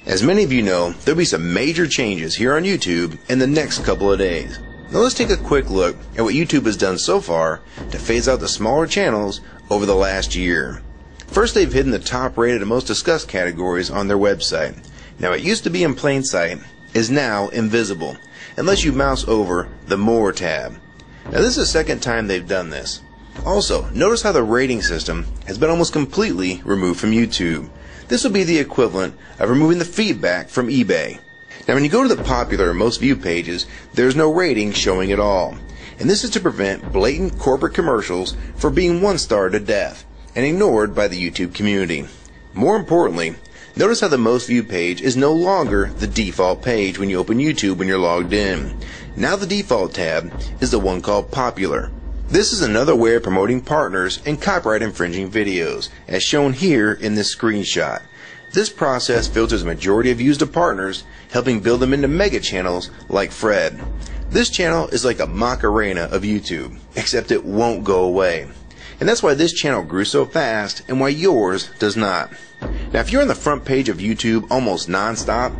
As many of you know, there'll be some major changes here on YouTube in the next couple of days. Now let's take a quick look at what YouTube has done so far to phase out the smaller channels over the last year. First, they've hidden the top rated and most discussed categories on their website. Now it used to be in plain sight, is now invisible, unless you mouse over the More tab. Now this is the second time they've done this. Also, notice how the rating system has been almost completely removed from YouTube. This will be the equivalent of removing the feedback from eBay. Now when you go to the popular or most viewed pages, there's no rating showing at all. And this is to prevent blatant corporate commercials for being one-star to death and ignored by the YouTube community. More importantly, notice how the most viewed page is no longer the default page when you open YouTube when you're logged in. Now the default tab is the one called Popular. This is another way of promoting partners and copyright infringing videos, as shown here in this screenshot. This process filters a majority of views to partners, helping build them into mega channels like Fred. This channel is like a Macarena of YouTube, except it won't go away. And that's why this channel grew so fast and why yours does not. Now if you're on the front page of YouTube almost non-stop,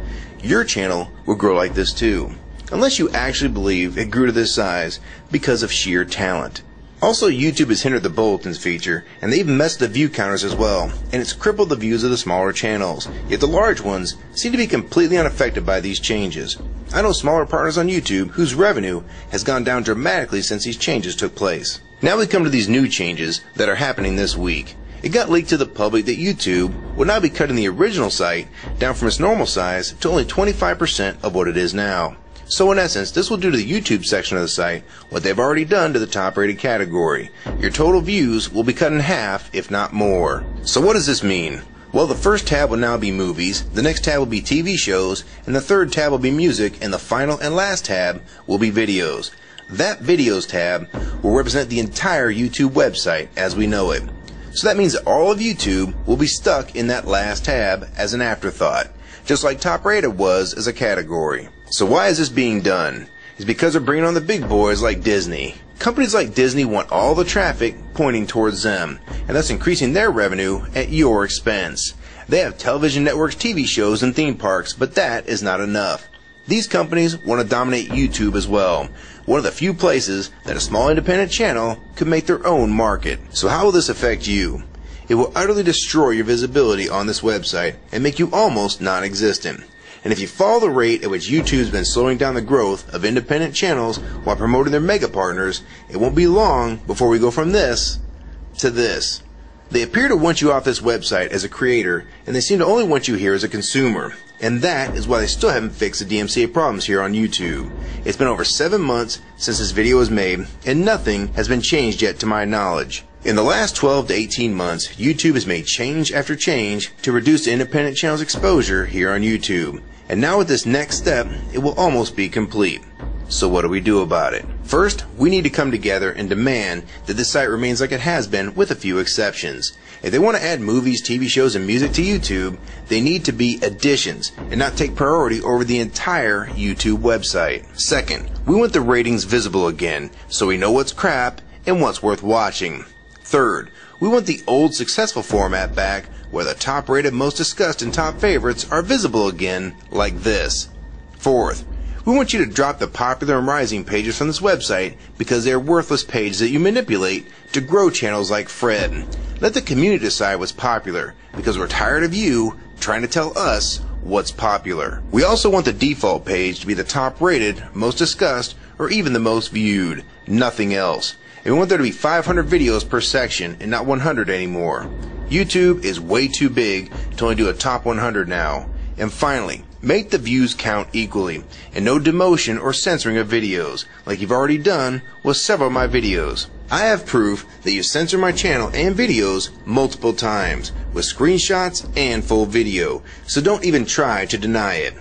your channel will grow like this too. Unless you actually believe it grew to this size because of sheer talent. Also, YouTube has hindered the bulletins feature, and they've messed the view counters as well, and it's crippled the views of the smaller channels. Yet the large ones seem to be completely unaffected by these changes. I know smaller partners on YouTube whose revenue has gone down dramatically since these changes took place. Now we come to these new changes that are happening this week. It got leaked to the public that YouTube will now be cutting the original site down from its normal size to only 25% of what it is now. So in essence, this will do to the YouTube section of the site what they've already done to the top rated category. Your total views will be cut in half, if not more. So what does this mean? Well, the first tab will now be movies, the next tab will be TV shows, and the third tab will be music, and the final and last tab will be videos. That videos tab will represent the entire YouTube website as we know it. So that means that all of YouTube will be stuck in that last tab as an afterthought, just like top rated was as a category. So why is this being done? It's because they're bringing on the big boys like Disney. Companies like Disney want all the traffic pointing towards them, and thus increasing their revenue at your expense. They have television networks, TV shows, and theme parks, but that is not enough. These companies want to dominate YouTube as well, one of the few places that a small independent channel could make their own market. So how will this affect you? It will utterly destroy your visibility on this website and make you almost non-existent. And if you follow the rate at which YouTube's been slowing down the growth of independent channels while promoting their mega partners, it won't be long before we go from this to this. They appear to want you off this website as a creator, and they seem to only want you here as a consumer. And that is why they still haven't fixed the DMCA problems here on YouTube. It's been over 7 months since this video was made, and nothing has been changed yet to my knowledge. In the last 12 to 18 months, YouTube has made change after change to reduce the independent channel's exposure here on YouTube. And now with this next step, it will almost be complete. So what do we do about it? First, we need to come together and demand that this site remains like it has been with a few exceptions. If they want to add movies, TV shows, and music to YouTube, they need to be additions and not take priority over the entire YouTube website. Second, we want the ratings visible again so we know what's crap and what's worth watching. Third, we want the old successful format back where the top rated, most discussed, and top favorites are visible again like this. Fourth, we want you to drop the popular and rising pages from this website because they are worthless pages that you manipulate to grow channels like Fred. Let the community decide what's popular because we're tired of you trying to tell us what's popular. We also want the default page to be the top rated, most discussed, or even the most viewed. Nothing else. And we want there to be 500 videos per section and not 100 anymore. YouTube is way too big to only do a top 100 now. And finally, make the views count equally, and no demotion or censoring of videos, like you've already done with several of my videos. I have proof that you censor my channel and videos multiple times, with screenshots and full video, so don't even try to deny it.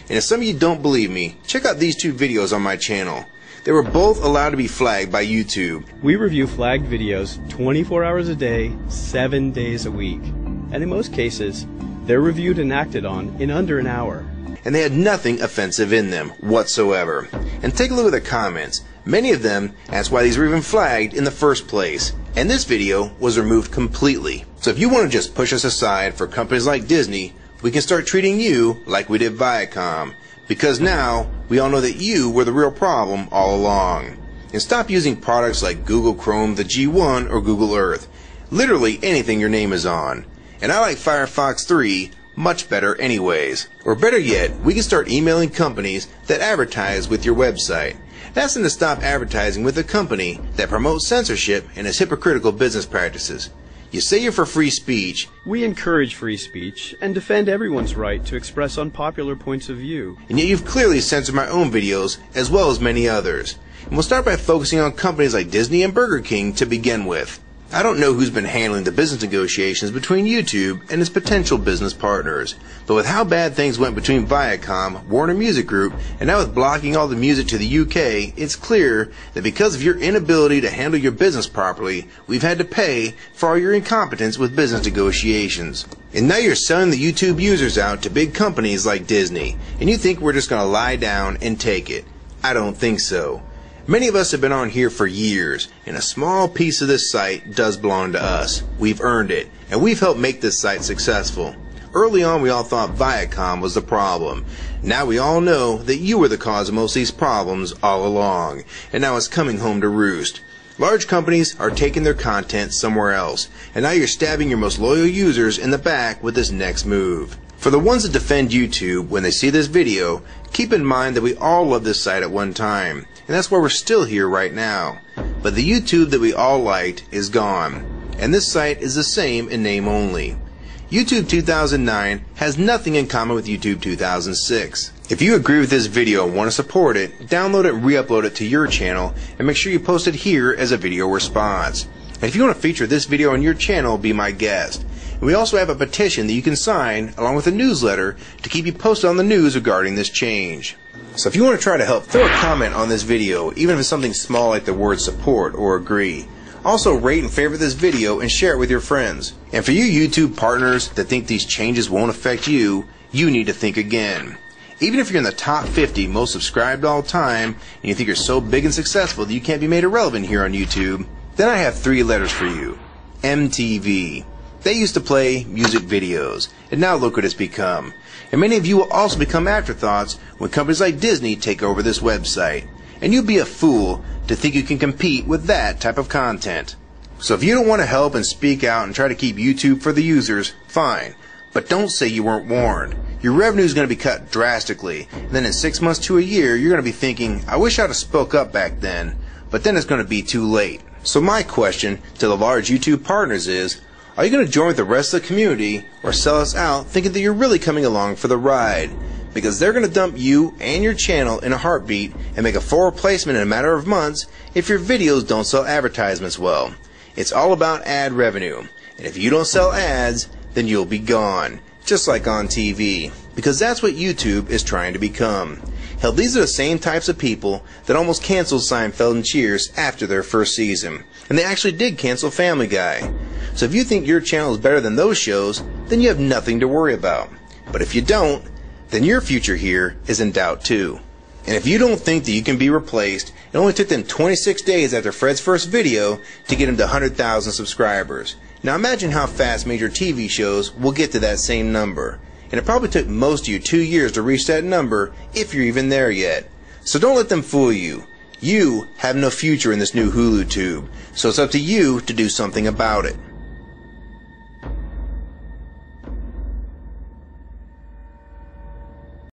And if some of you don't believe me, check out these two videos on my channel. They were both allowed to be flagged by YouTube. We review flagged videos 24 hours a day, 7 days a week. And in most cases, They're reviewed and acted on in under an hour. And they had nothing offensive in them whatsoever. And take a look at the comments. Many of them asked why these were even flagged in the first place. And this video was removed completely. So if you want to just push us aside for companies like Disney, we can start treating you like we did Viacom. Because now, we all know that you were the real problem all along. And stop using products like Google Chrome, the G1, or Google Earth. Literally anything your name is on. And I like Firefox 3 much better anyways. Or better yet, we can start emailing companies that advertise with your website. Ask them to stop advertising with a company that promotes censorship and has hypocritical business practices. You say you're for free speech. We encourage free speech and defend everyone's right to express unpopular points of view. And yet you've clearly censored my own videos as well as many others. And we'll start by focusing on companies like Disney and Burger King to begin with. I don't know who's been handling the business negotiations between YouTube and its potential business partners, but with how bad things went between Viacom, Warner Music Group, and now with blocking all the music to the UK, it's clear that because of your inability to handle your business properly, we've had to pay for all your incompetence with business negotiations. And now you're selling the YouTube users out to big companies like Disney, and you think we're just going to lie down and take it. I don't think so. Many of us have been on here for years, and a small piece of this site does belong to us. We've earned it, and we've helped make this site successful. Early on, we all thought Viacom was the problem. Now we all know that you were the cause of most of these problems all along, and now it's coming home to roost. Large companies are taking their content somewhere else, and now you're stabbing your most loyal users in the back with this next move. For the ones that defend YouTube when they see this video, keep in mind that we all loved this site at one time, and that's why we're still here right now. But the YouTube that we all liked is gone, and this site is the same in name only. YouTube 2009 has nothing in common with YouTube 2006. If you agree with this video and want to support it, download it and re-upload it to your channel, and make sure you post it here as a video response. And if you want to feature this video on your channel, be my guest. And we also have a petition that you can sign along with a newsletter to keep you posted on the news regarding this change. So if you want to try to help, throw a comment on this video, even if it's something small like the word support or agree. Also rate and favorite this video and share it with your friends. And for you YouTube partners that think these changes won't affect you, you need to think again. Even if you're in the top 50 most subscribed all time, and you think you're so big and successful that you can't be made irrelevant here on YouTube, then I have 3 letters for you. MTV. They used to play music videos, and now look what it's become. And many of you will also become afterthoughts when companies like Disney take over this website. And you'd be a fool to think you can compete with that type of content. So if you don't want to help and speak out and try to keep YouTube for the users, fine. But don't say you weren't warned. Your revenue is going to be cut drastically, and then in 6 months to a year, you're going to be thinking, I wish I'd have spoke up back then. But then it's going to be too late. So my question to the large YouTube partners is, are you going to join with the rest of the community or sell us out thinking that you're really coming along for the ride? Because they're going to dump you and your channel in a heartbeat and make a full replacement in a matter of months if your videos don't sell advertisements well. It's all about ad revenue. And if you don't sell ads, then you'll be gone. Just like on TV. Because that's what YouTube is trying to become. Hell, these are the same types of people that almost canceled Seinfeld and Cheers after their first season. And they actually did cancel Family Guy. So if you think your channel is better than those shows, then you have nothing to worry about. But if you don't, then your future here is in doubt too. And if you don't think that you can be replaced, it only took them 26 days after Fred's first video to get him to 100,000 subscribers. Now imagine how fast major TV shows will get to that same number. And it probably took most of you 2 years to reach that number, if you're even there yet. So don't let them fool you. You have no future in this new Hulu tube, so it's up to you to do something about it.